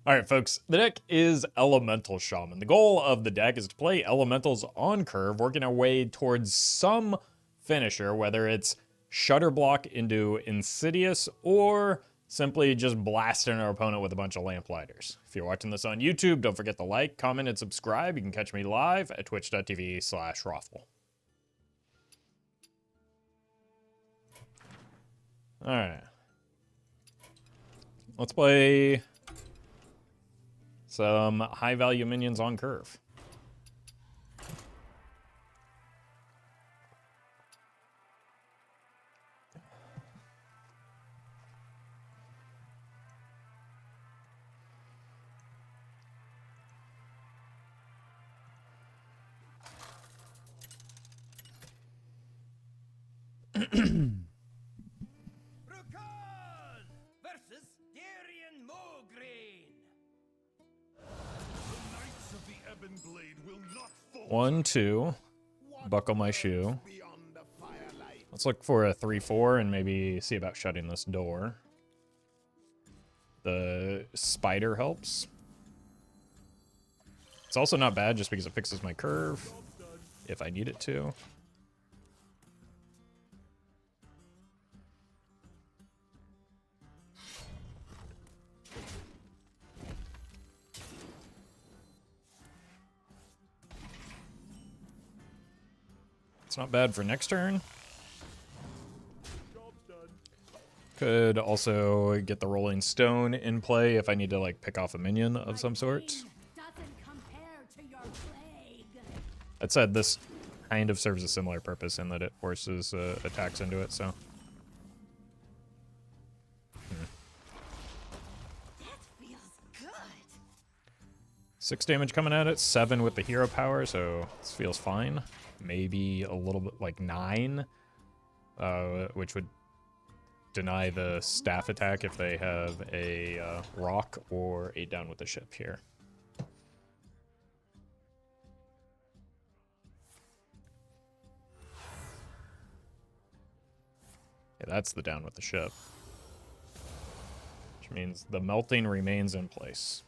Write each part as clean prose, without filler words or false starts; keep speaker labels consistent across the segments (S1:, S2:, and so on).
S1: Alright folks, the deck is Elemental Shaman. The goal of the deck is to play elementals on curve, working our way towards some finisher, whether it's Shutter Block into Insidious, or simply just blasting our opponent with a bunch of Lamplighters. If you're watching this on YouTube, don't forget to like, comment, and subscribe. You can catch me live at twitch.tv/Roffle. Alright. Let's play some high-value minions on curve. One, two. Buckle my shoe. Let's look for a 3-4 and maybe see about shutting this door. The spider helps. It's also not bad just because it fixes my curve if I need it to. It's not bad for next turn. Could also get the Rolling Stone in play if I need to like pick off a minion of some sort. That said, this kind of serves a similar purpose in that it forces attacks into it, so.
S2: That feels good.
S1: 6 damage coming at it, 7 with the hero power, so this feels fine. Maybe a little bit like 9, which would deny the staff attack if they have a rock or 8 down with the ship here. Yeah, that's the down with the ship. Which means the melting remains in place.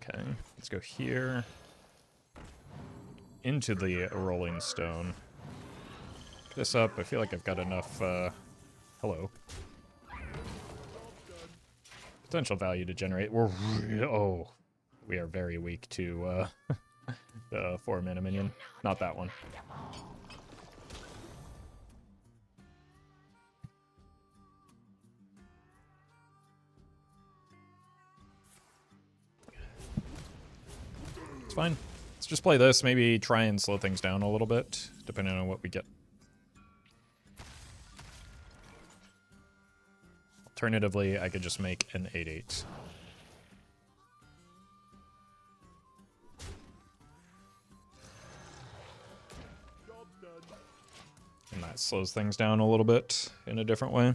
S1: Okay, let's go here. Into the Rolling Stone. Pick this up. I feel like I've got enough, hello. Potential value to generate. We are very weak to, the 4-mana minion. Not that one. It's fine. Let's just play this. Maybe try and slow things down a little bit, depending on what we get. Alternatively, I could just make an 8-8. And that slows things down a little bit in a different way.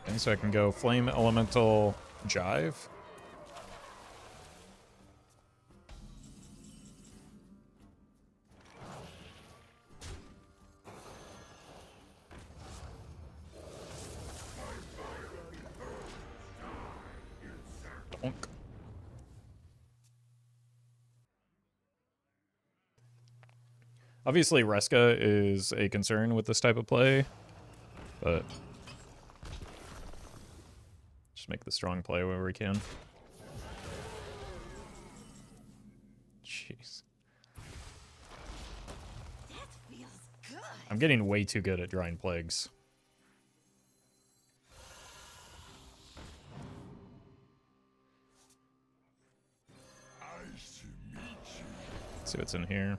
S1: Okay, so I can go Flame Elemental Jive. Donk. Obviously, Reska is a concern with this type of play, but just make the strong play where we can. Jeez.
S2: That feels good.
S1: I'm getting way too good at drawing plagues. Let's see what's in here.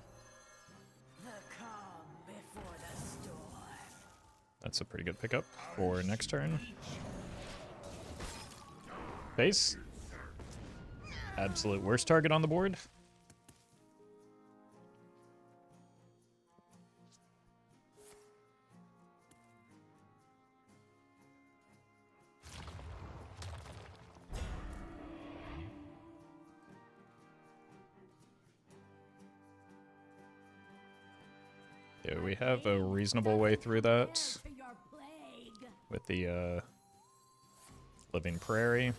S2: The calm before the storm.
S1: That's a pretty good pickup for next turn. Base. Absolute worst target on the board. Yeah, we have a reasonable way through that with the Living Prairie.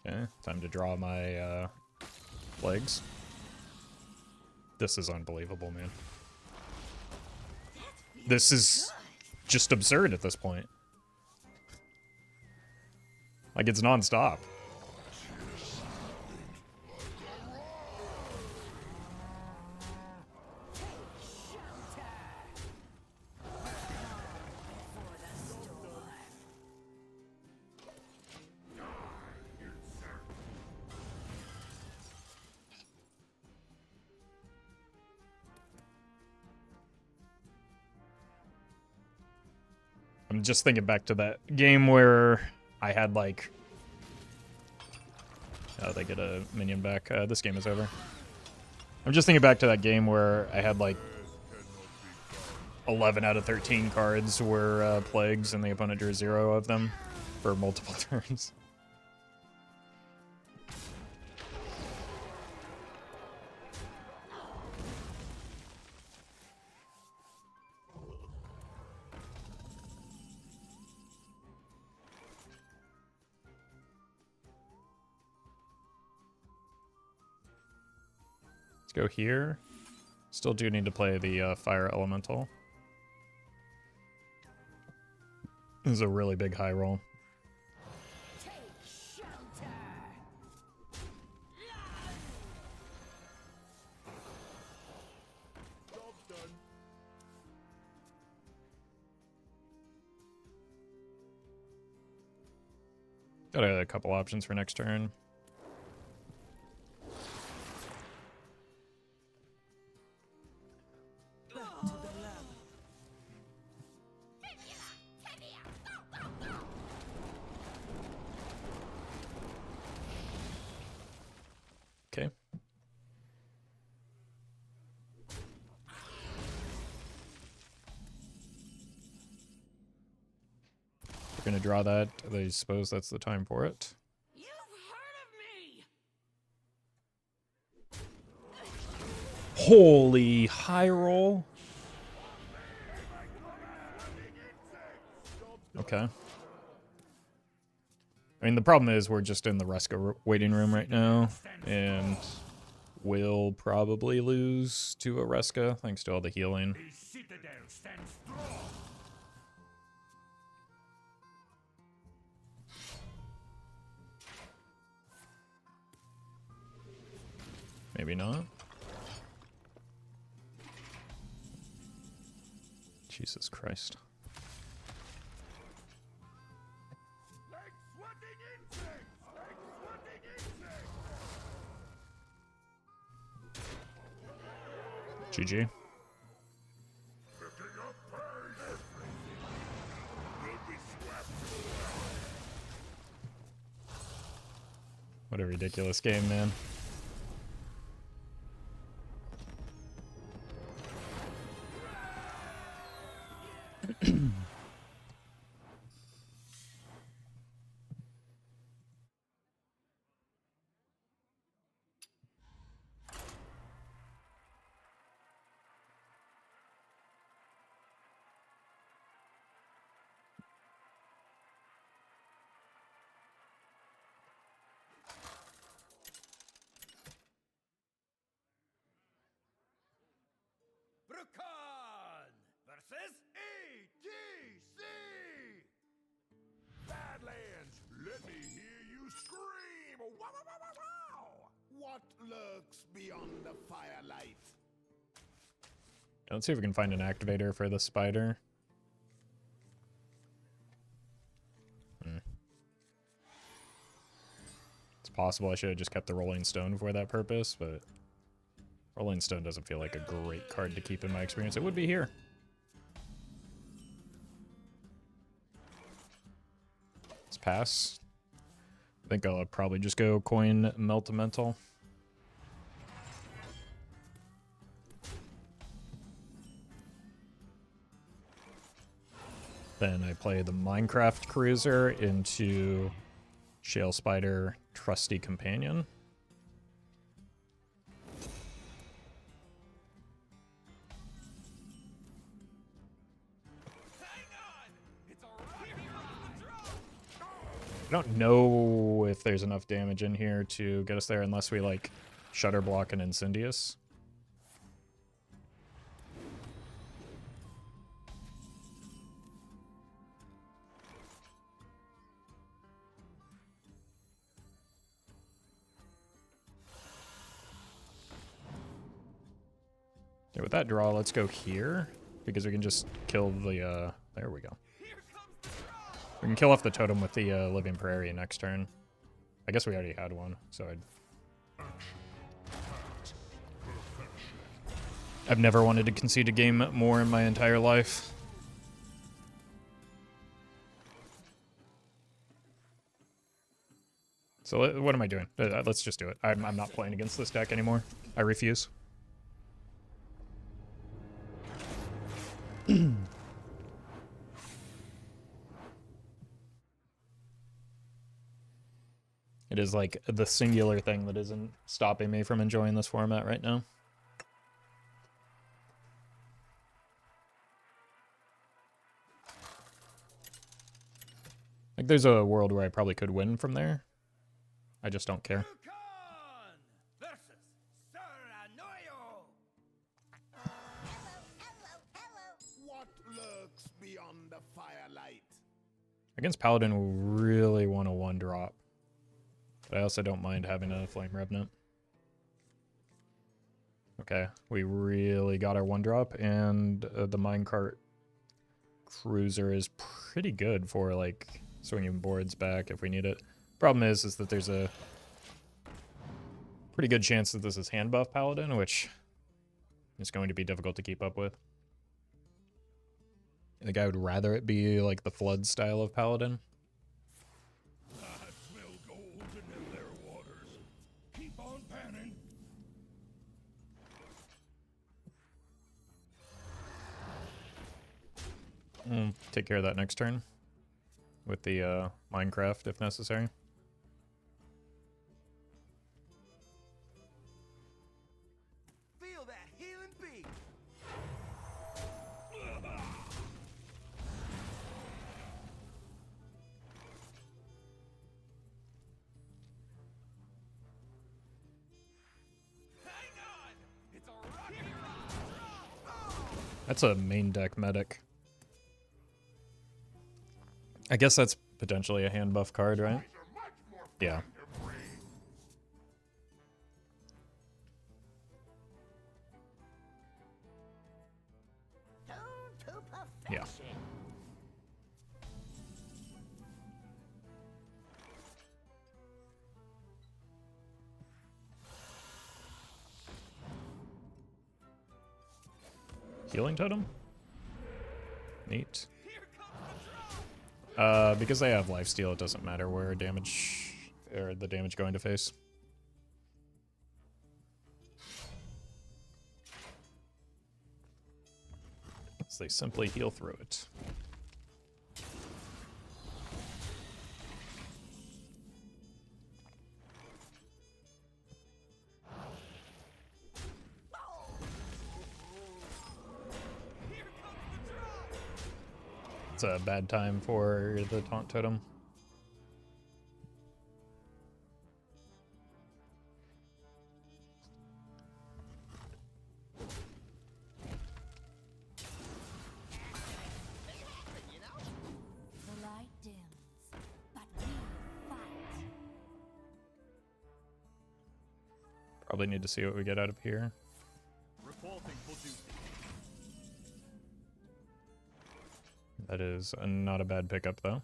S1: Okay, time to draw my legs. This is unbelievable, man. This is just absurd at this point. Like, it's non-stop. I'm just thinking back to that game where I had, like... Oh, they get a minion back. This game is over. I'm just thinking back to that game where I had, like, 11 out of 13 cards were plagues, and the opponent drew 0 of them for multiple turns. Let's go here. Still do need to play the Fire Elemental. This is a really big high roll. Got a couple options for next turn. Okay. We're gonna draw that. I suppose that's the time for it.
S2: You've heard of me.
S1: Holy high roll. Okay. I mean, the problem is we're just in the Reska waiting room right now, and we'll probably lose to a Reska thanks to all the healing. Maybe not. Jesus Christ. GG. What a ridiculous game, man.
S3: Versus ETC! Badlands, let me hear you scream! Wow, wow, wow, wow, wow! What lurks beyond the firelight?
S1: Let's see if we can find an activator for the spider. It's possible I should have just kept the Rolling Stone for that purpose, but Rolling Stone doesn't feel like a great card to keep in my experience. It would be here. Let's pass. I think I'll probably just go coin Meltamental. Then I play the Minecraft Cruiser into Shale Spider Trusty Companion. don't know if there's enough damage in here to get us there unless we, like, Shutter Block and Incendious. Yeah, with that draw, let's go here, because we can just kill the, there we go. We can kill off the totem with the Living Prairie next turn. I guess we already had one, so I've never wanted to concede a game more in my entire life. So what am I doing? Let's just do it. I'm not playing against this deck anymore. I refuse. It is like the singular thing that isn't stopping me from enjoying this format right now. Like, there's a world where I probably could win from there. I just don't care.
S3: What lurks beyond the firelight?
S1: Against Paladin, we really want a 1-drop. But I also don't mind having a Flame Revenant. Okay, we really got our 1-drop, and the Minecart Cruiser is pretty good for, like, swinging boards back if we need it. Problem is that there's a pretty good chance that this is hand buff Paladin, which is going to be difficult to keep up with. I think I would rather it be like the Flood style of Paladin.
S3: I smell gold in their waters. Keep on panning.
S1: Take care of that next turn with the Minecraft if necessary.
S3: Feel that healing beat. Hang on! It's a rocket drop!
S1: That's a main deck medic. I guess that's potentially a hand buff card, right? Yeah. Yeah. Healing totem? Neat. Because they have lifesteal, it doesn't matter where damage or the damage going to face. So they simply heal through it. It's a bad time for the taunt totem.
S4: The light dims, but we fight.
S1: Probably need to see what we get out of here. That is not a bad pickup, though.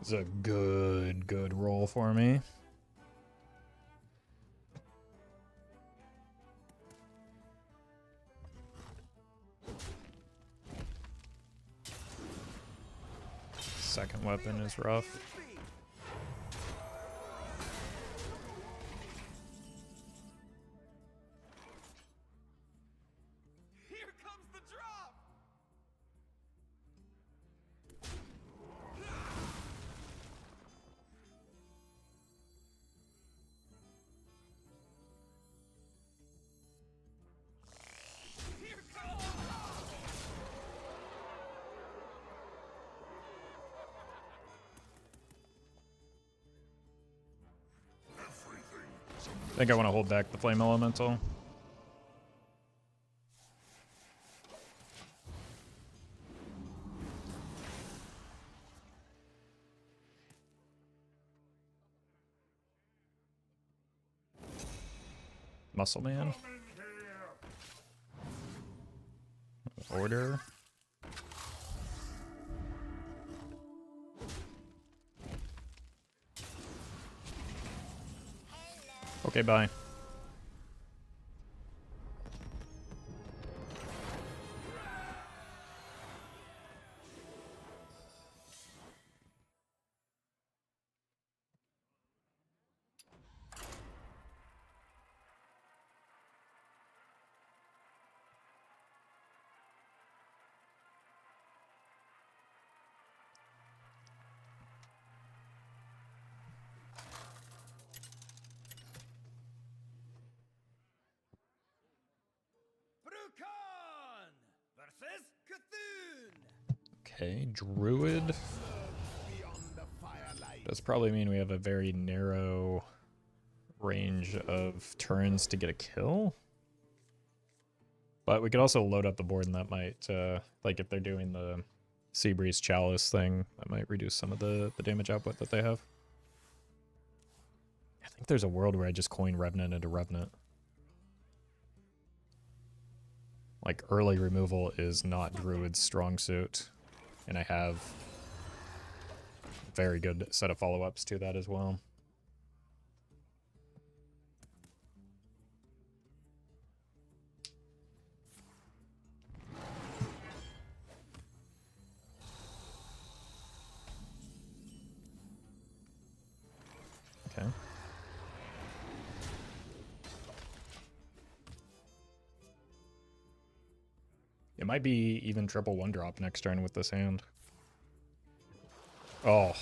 S1: It's a good roll for me. Second weapon is rough.
S3: Here comes the drop.
S1: I think I want to hold back the Flame Elemental. Muscle Man. Order. Okay, bye.
S2: Brucon versus Cthulhu.
S1: Okay, Druid.
S3: Beyond the firelight.
S1: Does probably mean we have a very narrow range of turns to get a kill. But we could also load up the board and that might, like if they're doing the Seabreeze Chalice thing, that might reduce some of the damage output that they have. I think there's a world where I just coin Revenant into Revenant. Like, early removal is not Druid's strong suit. And I have a very good set of follow-ups to that as well. Okay. It might be even triple 1-drop next turn with this hand. Oh.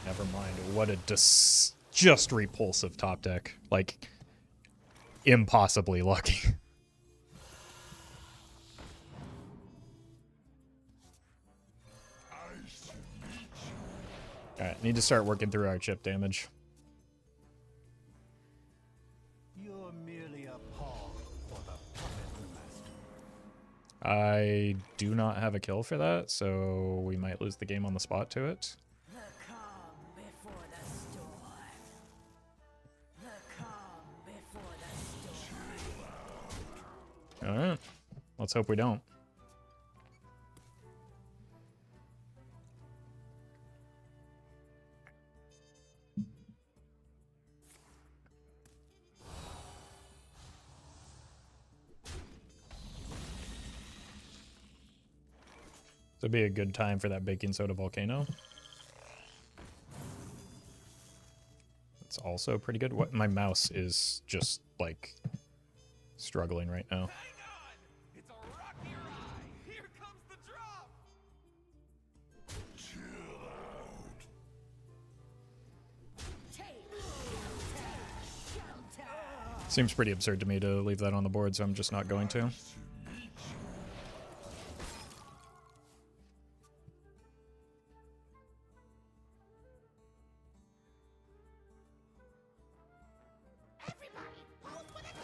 S1: Never mind. What a just repulsive top deck. Like, impossibly lucky. Alright, need to start working through our chip damage.
S5: You're merely a pawn for the puppet master.
S1: I do not have a kill for that, so we might lose the game on the spot to it.
S4: The calm before the storm. The calm before the storm.
S1: Alright. Let's hope we don't. This would be a good time for that baking soda volcano. It's also pretty good. What, my mouse is just like struggling right now.
S2: Hang on! It's a rocky ride! Here comes the drop!
S4: Take shelter.
S1: Seems pretty absurd to me to leave that on the board, so I'm just not going to.
S2: Everybody, hold for the camera!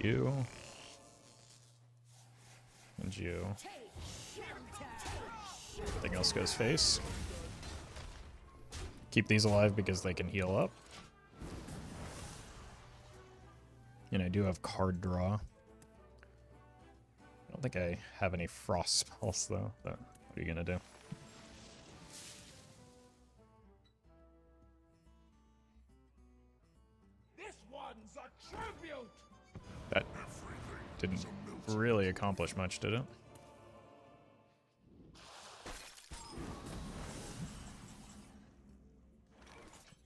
S1: You. And you.
S4: Take shelter.
S1: Everything else goes face. Keep these alive because they can heal up. And I do have card draw. I don't think I have any frost spells though, but what are you gonna do?
S2: This one's a tribute!
S1: That didn't really accomplish much, did it?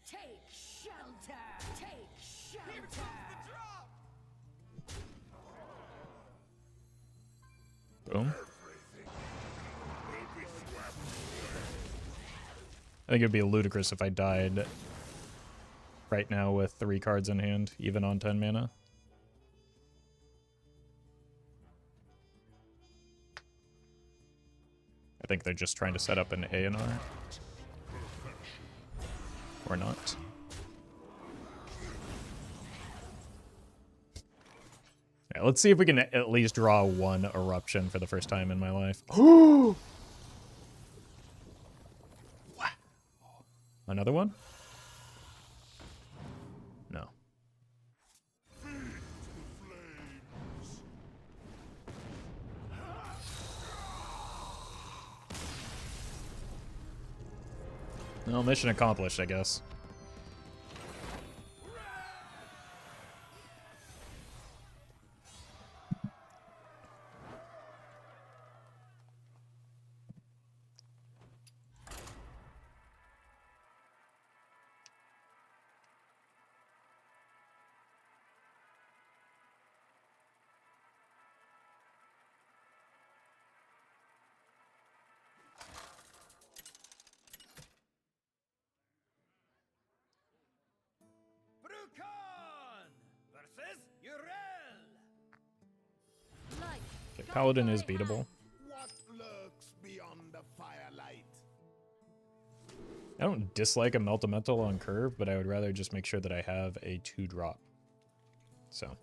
S4: Take shelter. Take
S2: Here
S4: shelter.
S2: comes the drop!
S1: Boom. I think it'd be ludicrous if I died right now with 3 cards in hand, even on 10 mana. think they're just trying to set up an A&R. Or not. Yeah, let's see if we can at least draw one eruption for the first time in my life. Wow. Another one? No. Well, mission accomplished, I guess.
S2: Brucon versus Urel.
S4: Light.
S1: Okay, Paladin is beatable.
S3: What lurks beyond the firelight?
S1: I don't dislike a Meltamental on curve, but I would rather just make sure that I have a 2-drop. So,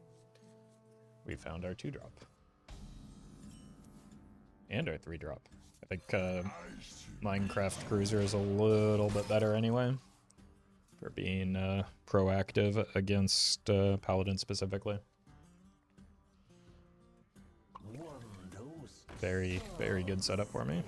S1: we found our 2-drop. And our 3-drop. I think Minecraft Cruiser is a little bit better anyway. For being proactive against Paladin specifically. Very, very good setup for me.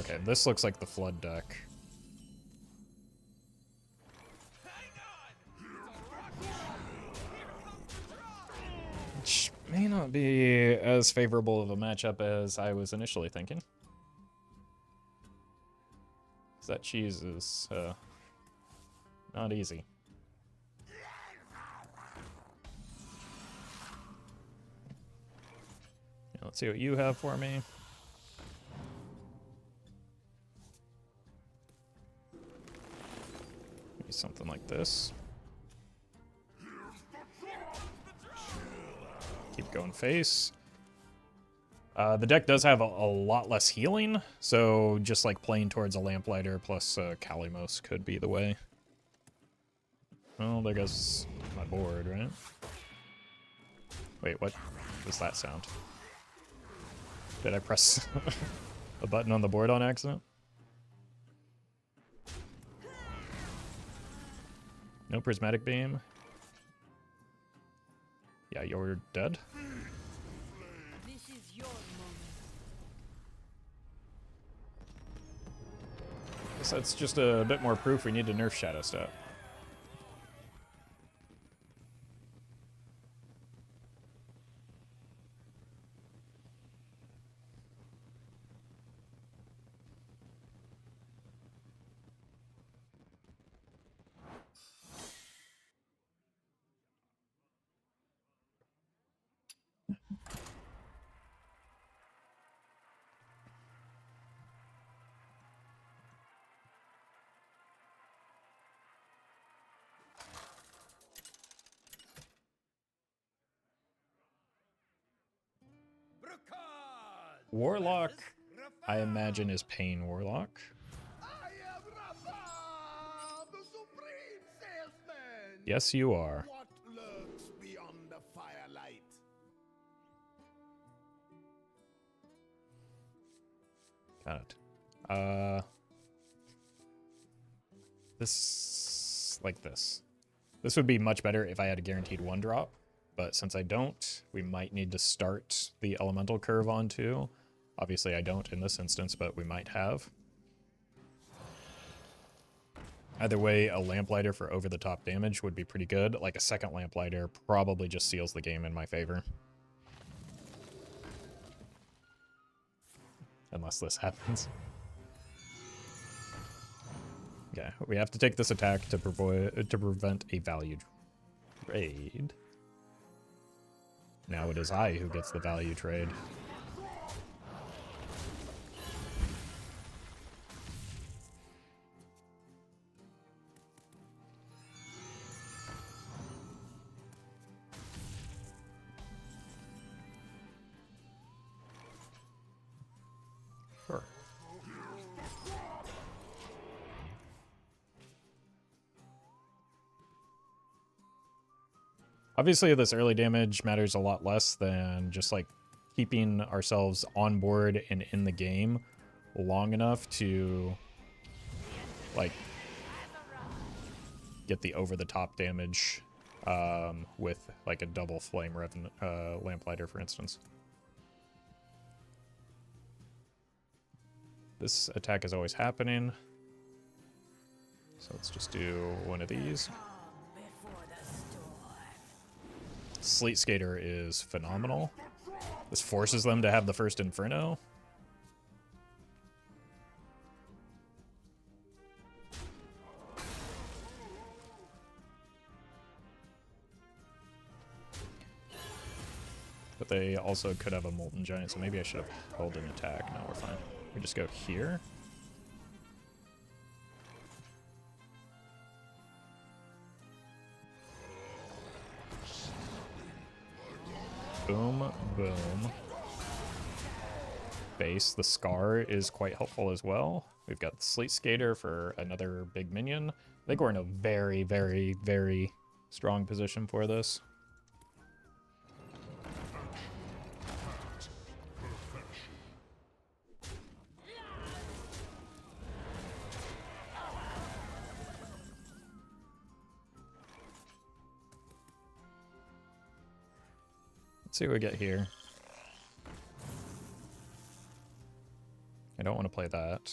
S1: Okay, this looks like the flood deck. Which may not be as favorable of a matchup as I was initially thinking. 'Cause that cheese is not easy. Yeah, let's see what you have for me. Maybe something like this. Keep going face. The deck does have a lot less healing, so just like playing towards a Lamplighter plus Kalimos could be the way. Well, there goes my board, right? Wait, what was that sound? Did I press a button on the board on accident? No prismatic beam. Yeah, you're dead.
S4: This is your moment.
S1: Guess that's just a bit more proof we need to nerf Shadow Step.
S2: Brucon.
S1: Warlock, I imagine, is Pain Warlock.
S3: I am Roffle, the supreme salesman.
S1: Yes, you are.
S3: What lurks beyond the firelight?
S1: Got it. This, like this. This would be much better if I had a guaranteed 1-drop, but since I don't, we might need to start the elemental curve on 2. Obviously I don't in this instance, but we might have. Either way, a Lamplighter for over-the-top damage would be pretty good. Like a second Lamplighter probably just seals the game in my favor. Unless this happens. Yeah, we have to take this attack to prevent a value raid. Now it is I who gets the value trade. Sure. Obviously, this early damage matters a lot less than just like keeping ourselves on board and in the game long enough to like get the over-the-top damage with like a double flame lamplighter, for instance. This attack is always happening, so let's just do one of these. Sleet Skater is phenomenal. This forces them to have the first Inferno. But they also could have a Molten Giant, so maybe I should have held an attack. No, we're fine. We just go here. Boom, boom. Base. The Scar is quite helpful as well. We've got the Sleet Skater for another big minion. I think we're in a very, very, very strong position for this. Let's see what we get here. I don't want to play that.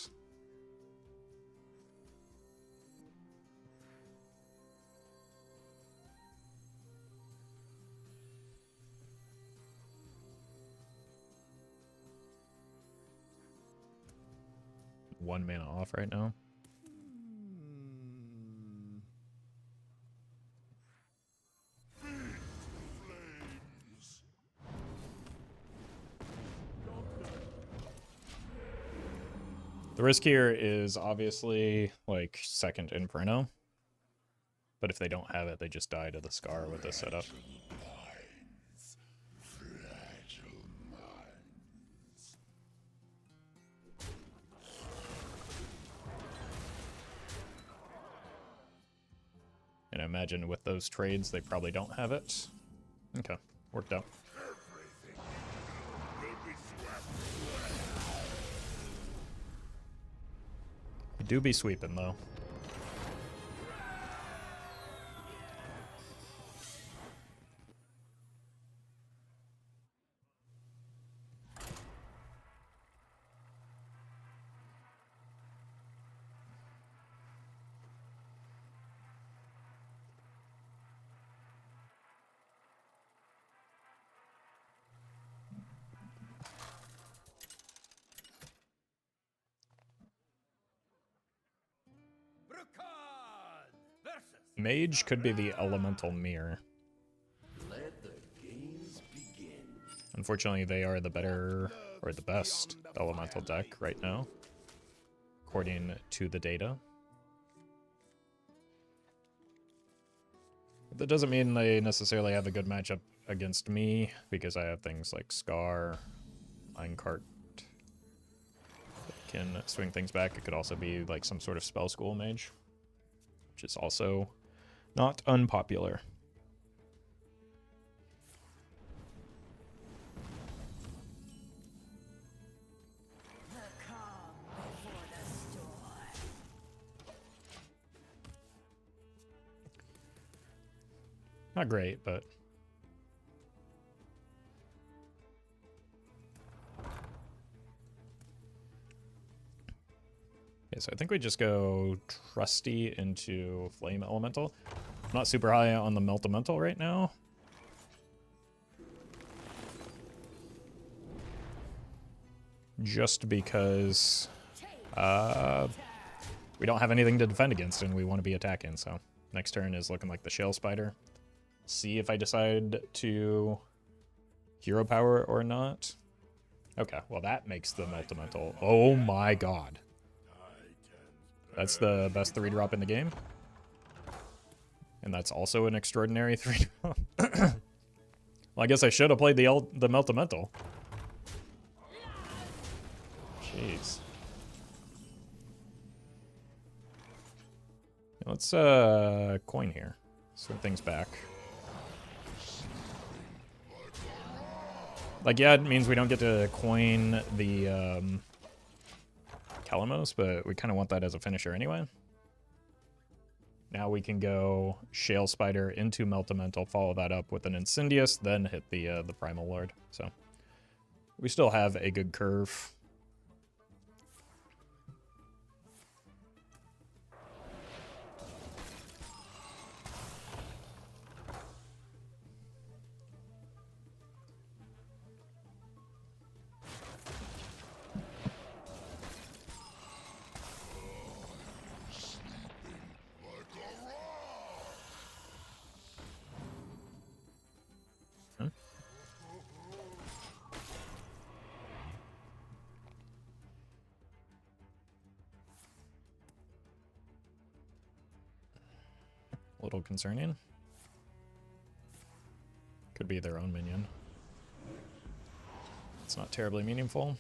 S1: One mana off right now. The risk here is obviously like second Inferno, but if they don't have it, they just die to the Scar with this setup. And I imagine with those trades, they probably don't have it. Okay, worked out. We do be sweeping, though. Mage could be the elemental mirror. Unfortunately, they are the better, or the best, elemental deck right now, according to the data. But that doesn't mean they necessarily have a good matchup against me, because I have things like Scar, Minecart that can swing things back. It could also be like some sort of spell school mage, which is also not unpopular. Not great, but okay, so I think we just go Trusty into Flame Elemental. I'm not super high on the Melt Elemental right now. Just because we don't have anything to defend against and we want to be attacking, so next turn is looking like the Shell Spider. See if I decide to hero power or not. Okay, well that makes the Multimental. Oh my god. That's the best 3-drop in the game. And that's also an extraordinary 3-drop. Well, I guess I should have played the Multimental. Jeez. Let's coin here. Swing things back. Like, yeah, it means we don't get to coin the Kalamos, but we kind of want that as a finisher anyway. Now we can go Shale Spider into Meltamental, follow that up with an Incendious, then hit the Primal Lord. So we still have a good curve. A little concerning. Could be their own minion. It's not terribly meaningful.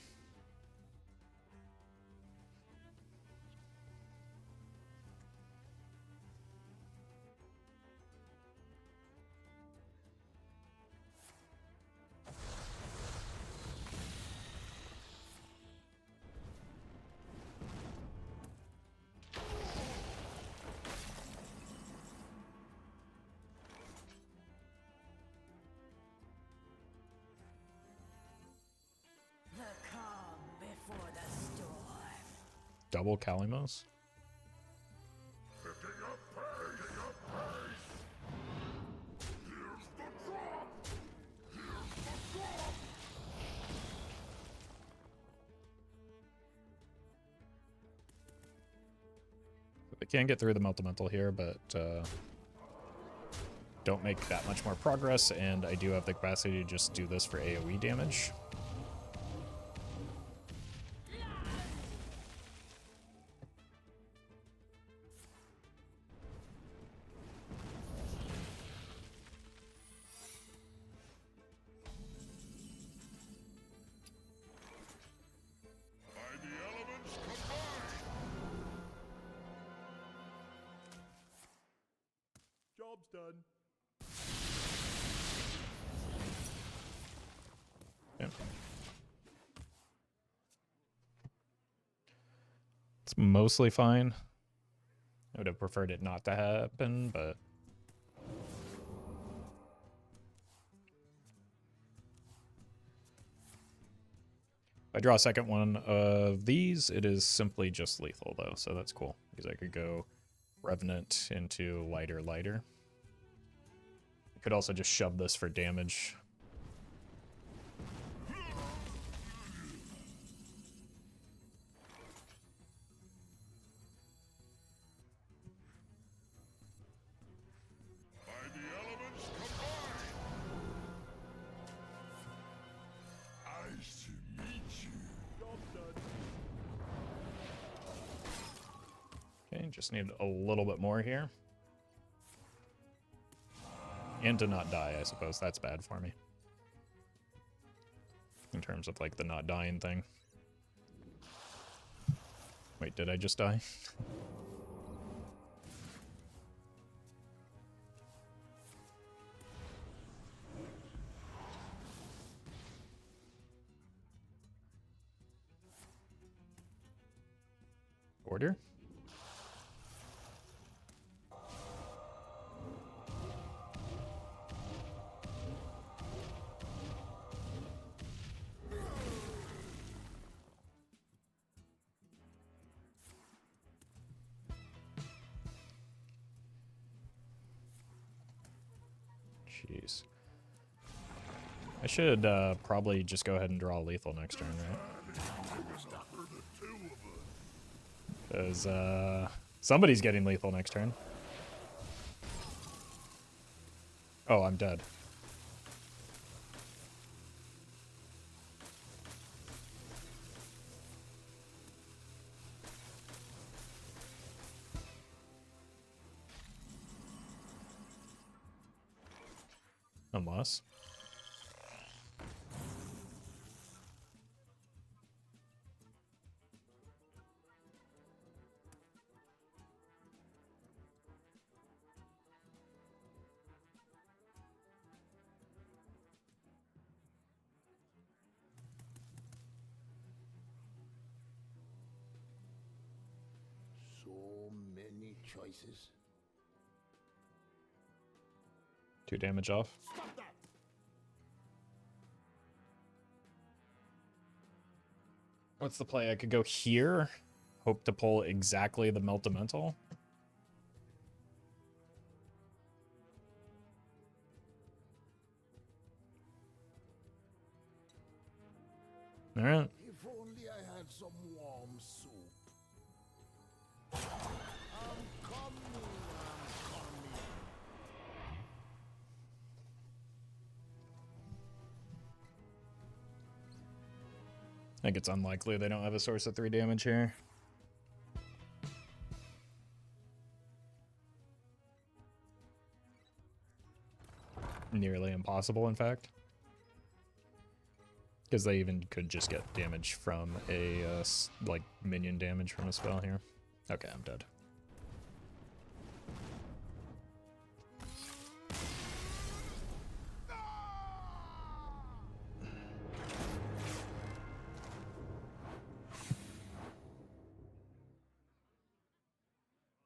S4: The calm before the storm.
S1: Double Kalamos. They can get through the Multimental here, but don't make that much more progress, and I do have the capacity to just do this for AoE damage.
S5: Job's done.
S1: Yeah. It's mostly fine. I would have preferred it not to happen, but if I draw a second one of these, it is simply just lethal though, so that's cool. Because I could go Revenant into lighter. I could also just shove this for damage. Okay, just need a little bit more here. And to not die, I suppose. That's bad for me. In terms of, like, the not dying thing. Wait, did I just die? Order? Jeez. I should probably just go ahead and draw lethal next turn, right? Because somebody's getting lethal next turn. Oh, I'm dead. Unless.
S3: So many choices.
S1: 2 damage off.
S3: Stop that!
S1: What's the play? I could go here. Hope to pull exactly the Meltamental. Alright.
S3: If only I had some warm soup. I'm coming, I'm coming.
S1: I think it's unlikely they don't have a source of 3 damage here. Nearly impossible, in fact. Because they even could just get damage from a, like, minion damage from a spell here. Okay, I'm dead.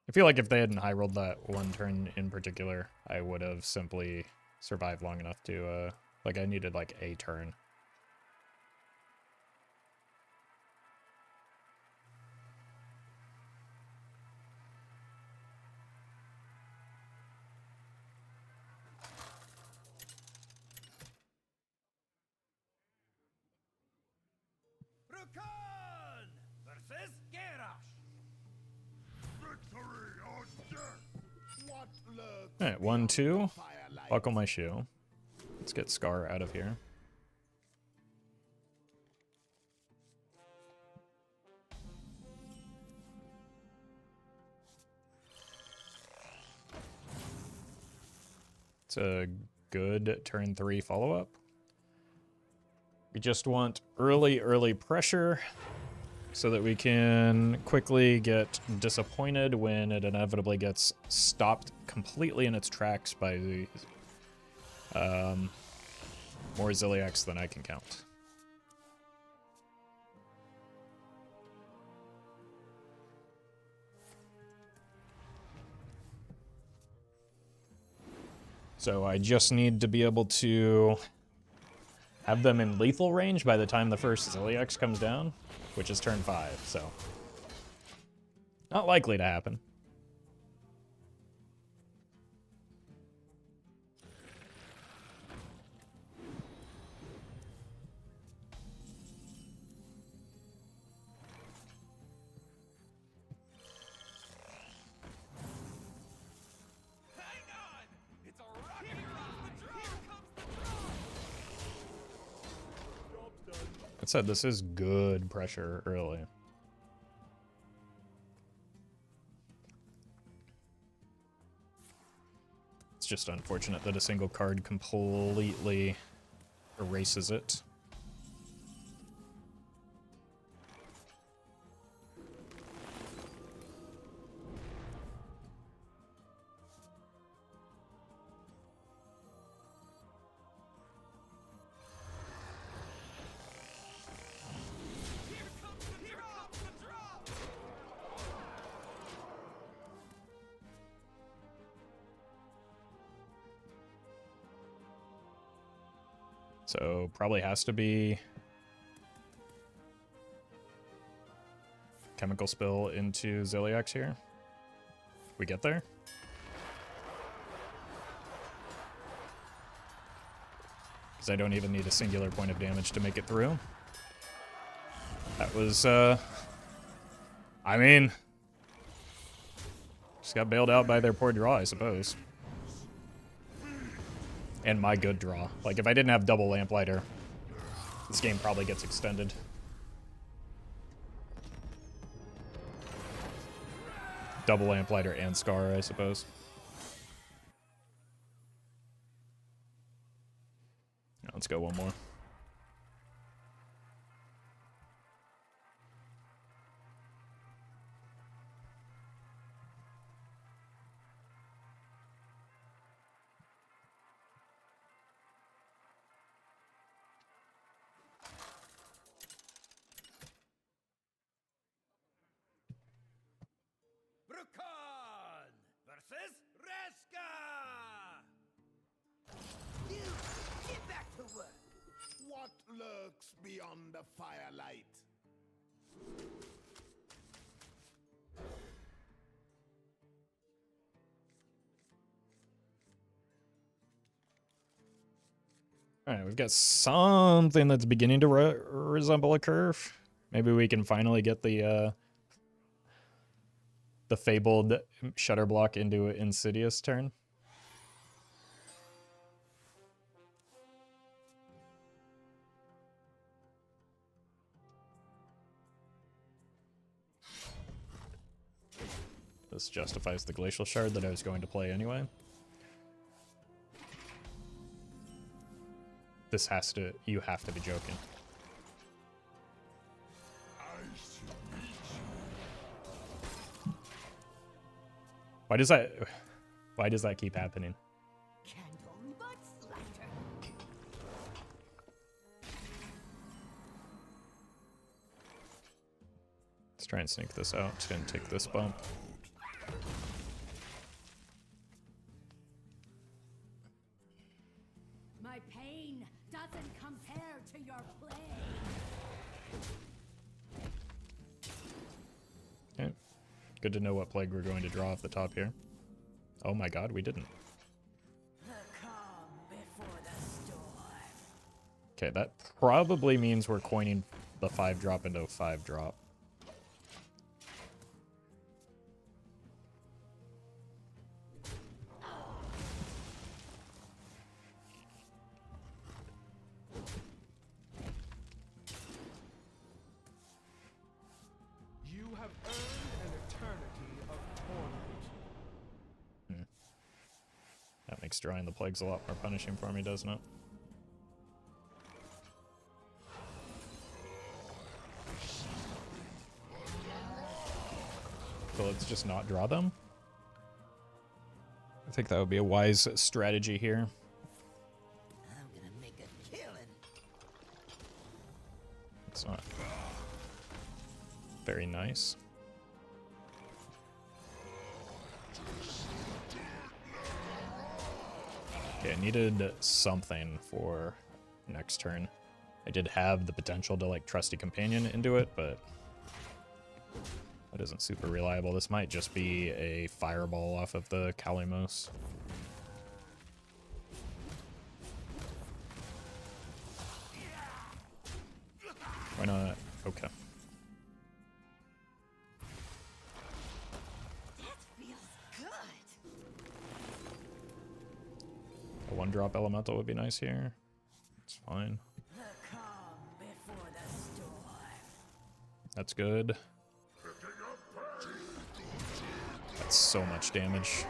S1: I feel like if they hadn't high rolled that one turn in particular, I would have simply survived long enough to, like, I needed, like, a turn.
S2: Rukon versus Garrosh.
S3: Victory or death! What lurks
S1: Alright, 1, 2.
S3: beyond the firelight?
S1: Buckle my shoe. Let's get Scar out of here. It's a good turn 3 follow-up. We just want early pressure so that we can quickly get disappointed when it inevitably gets stopped completely in its tracks by the more Ziliacs than I can count. So I just need to be able to have them in lethal range by the time the first Ziliax comes down, which is turn 5, so not likely to happen.
S2: Hang on! It's a rocket! Here comes the drop! Here comes the drop!
S1: That said, this is good pressure early. It's just unfortunate that a single card completely erases it.
S2: Here comes the drop!
S1: So probably has to be chemical spill into Ziliax here. We get there? Because I don't even need a singular point of damage to make it through. That was, I mean, just got bailed out by their poor draw, I suppose. And my good draw. Like, if I didn't have double Lamplighter, this game probably gets extended. Double Lamplighter and Scar, I suppose. Let's go one more.
S2: Brukan versus Reska!
S4: You get back to work.
S3: What lurks beyond the firelight?
S1: All right, we've got something that's beginning to resemble a curve. Maybe we can finally get the fabled shutter block into an Insidious turn. This justifies the Glacial Shard that I was going to play anyway. This has to, you have to be joking. Why does that keep happening?
S4: Candle butt slider.
S1: Let's try and sneak this out. It's gonna take this bump.
S4: My pain doesn't compare to your play.
S1: Okay. Good to know what plague we're going to draw off the top here. Oh my god, we didn't.
S4: The calm before the storm.
S1: Okay, that probably means we're coining the 5-drop into a 5-drop.
S2: You have earned an eternity of torment.
S1: That makes drawing the plagues a lot more punishing for me, doesn't it? So let's just not draw them. I think that would be a wise strategy here.
S4: I'm gonna make a killing.
S1: It's not very nice. Okay, I needed something for next turn. I did have the potential to like Trusty Companion into it, but that isn't super reliable. This might just be a fireball off of the Kalimos. Why not? Okay.
S4: That feels good.
S1: A 1-drop elemental would be nice here. It's fine.
S4: The calm before the storm.
S1: That's good. That's so much damage.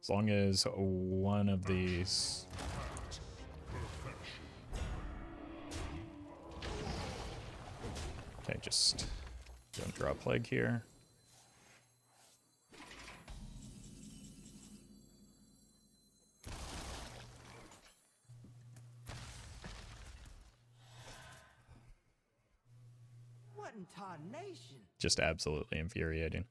S1: As long as one of these... Okay, just don't draw a plague here.
S4: What in tarnation?
S1: Just absolutely infuriating.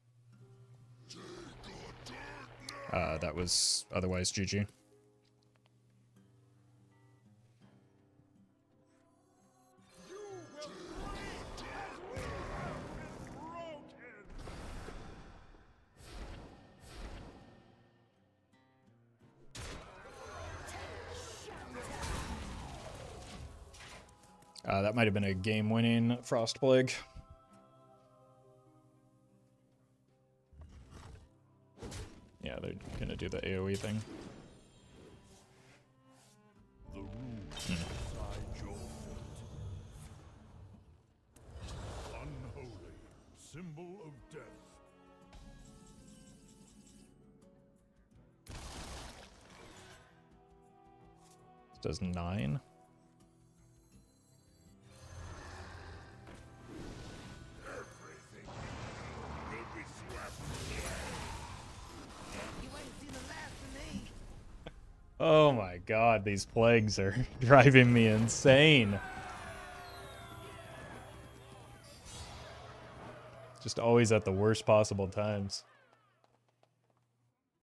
S1: That was otherwise GG. That might have been a game-winning Frost Plague. Yeah, they're gonna do the AoE thing.
S5: The runes inside your foot. Unholy, symbol of death.
S1: Does 9. Oh my god, these plagues are driving me insane. Just always at the worst possible times.